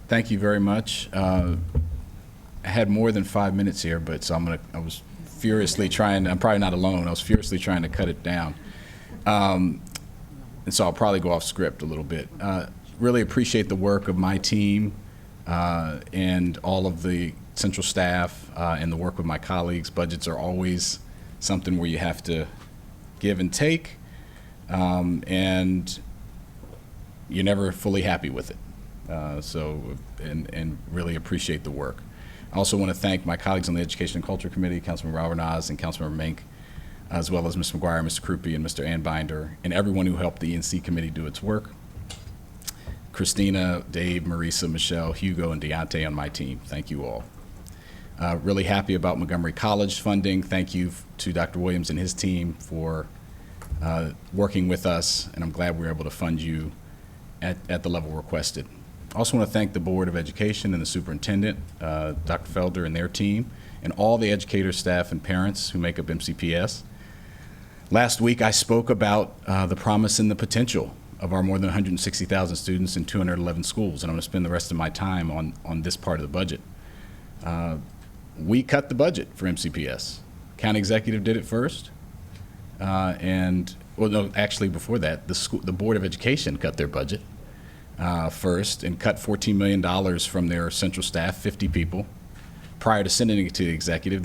Thank you very much. I had more than 5 minutes here, but so I was furiously trying, I'm probably not alone, I was furiously trying to cut it down. And so I'll probably go off script a little bit. Really appreciate the work of my team and all of the central staff and the work with my colleagues. Budgets are always something where you have to give and take, and you're never fully happy with it. And really appreciate the work. I also want to thank my colleagues on the Education and Culture Committee, Councilmember Alvarez and Councilmember Mink, as well as Ms. McGuire, Mr. Krupe, and Mr. Anbinder, and everyone who helped the ENC committee do its work. Christina, Dave, Marisa, Michelle, Hugo, and Deontay on my team. Thank you all. Really happy about Montgomery College funding. Thank you to Dr. Williams and his team for working with us, and I'm glad we were able to fund you at the level requested. I also want to thank the Board of Education and the superintendent, Dr. Felder and their team, and all the educators, staff, and parents who make up MCPS. Last week, I spoke about the promise and the potential of our more than 160,000 students in 211 schools, and I'm going to spend the rest of my time on this part of the budget. We cut the budget for MCPS. County executive did it first, well, no, actually before that, the Board of Education cut their budget first and cut $14 million from their central staff, 50 people. Prior to sending it to the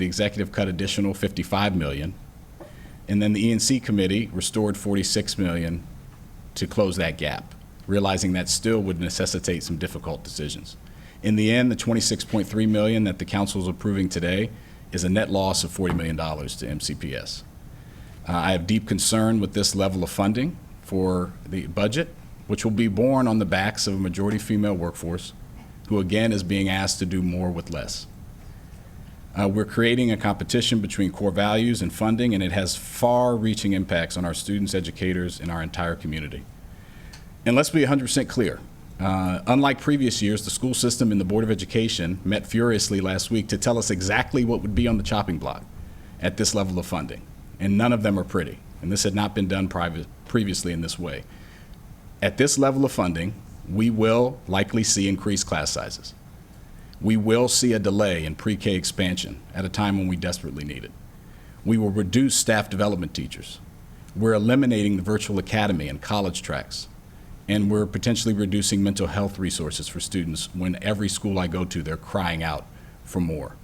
executive cut additional $55 million. And then the ENC committee restored $46 million to close that gap, realizing that still would necessitate some difficult decisions. In the end, the $26.3 million that the council is approving today is a net loss of $40 million to MCPS. I have deep concern with this level of funding for the budget, which will be borne on the backs of a majority female workforce, who again is being asked to do more with less. We're creating a competition between core values and funding, and it has far-reaching impacts on our students, educators, and our entire community. And let's be 100% clear. Unlike previous years, the school system and the Board of Education met furiously last week to tell us exactly what would be on the chopping block at this level of funding, and none of them are pretty, and this had not been done previously in this way. At this level of funding, we will likely see increased class sizes. We will see a delay in pre-K expansion at a time when we desperately need it. We will reduce staff development teachers. We're eliminating the virtual academy and college tracks. And we're potentially reducing mental health resources for students when every school I go to, they're crying out for more.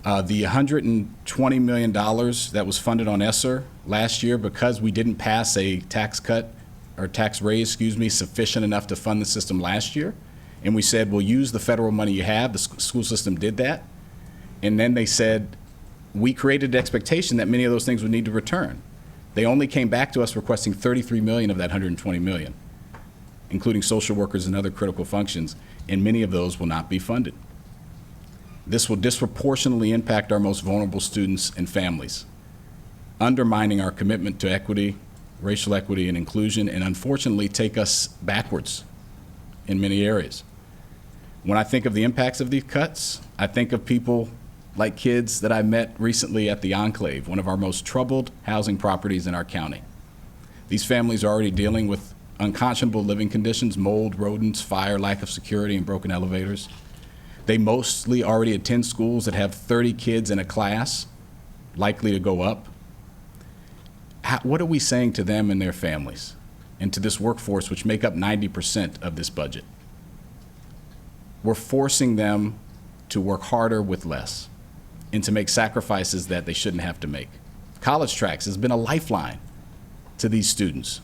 The $120 million that was funded on ESSER last year, because we didn't pass a tax cut, or tax raise, sufficient enough to fund the system last year, and we said, we'll use the federal money you have. The school system did that. And then they said, we created an expectation that many of those things would need to return. They only came back to us requesting $33 million of that $120 million, including social workers and other critical functions, and many of those will not be funded. This will disproportionately impact our most vulnerable students and families, undermining our commitment to equity, racial equity, and inclusion, and unfortunately take us backwards in many areas. When I think of the impacts of these cuts, I think of people like kids that I met recently at the Enclave, one of our most troubled housing properties in our county. These families are already dealing with unconscionable living conditions, mold, rodents, fire, lack of security, and broken elevators. They mostly already attend schools that have 30 kids in a class, likely to go up. What are we saying to them and their families, and to this workforce, which make up 90% of this budget? We're forcing them to work harder with less and to make sacrifices that they shouldn't have to make. College tracks has been a lifeline to these students.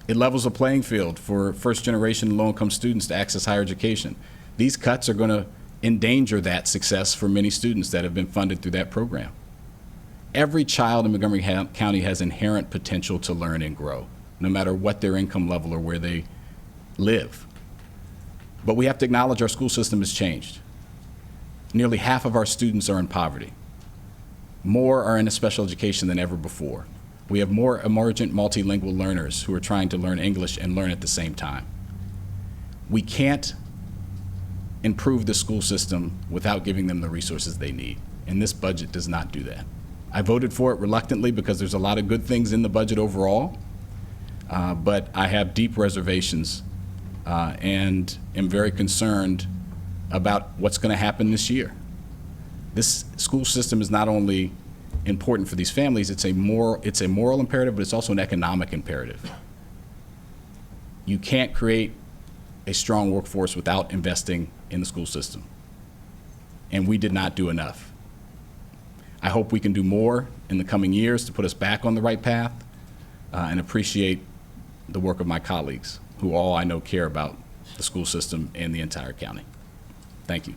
It levels the playing field for first-generation low-income students to access higher education. These cuts are going to endanger that success for many students that have been funded through that program. Every child in Montgomery County has inherent potential to learn and grow, no matter what their income level or where they live. But we have to acknowledge our school system has changed. Nearly half of our students are in poverty. More are in a special education than ever before. We have more emergent multilingual learners who are trying to learn English and learn at the same time. We can't improve the school system without giving them the resources they need, and this budget does not do that. I voted for it reluctantly because there's a lot of good things in the budget overall, but I have deep reservations and am very concerned about what's going to happen this year. This school system is not only important for these families, it's a moral imperative, but it's also an economic imperative. You can't create a strong workforce without investing in the school system. And we did not do enough. I hope we can do more in the coming years to put us back on the right path, and appreciate the work of my colleagues, who all I know care about the school system and the entire county. Thank you.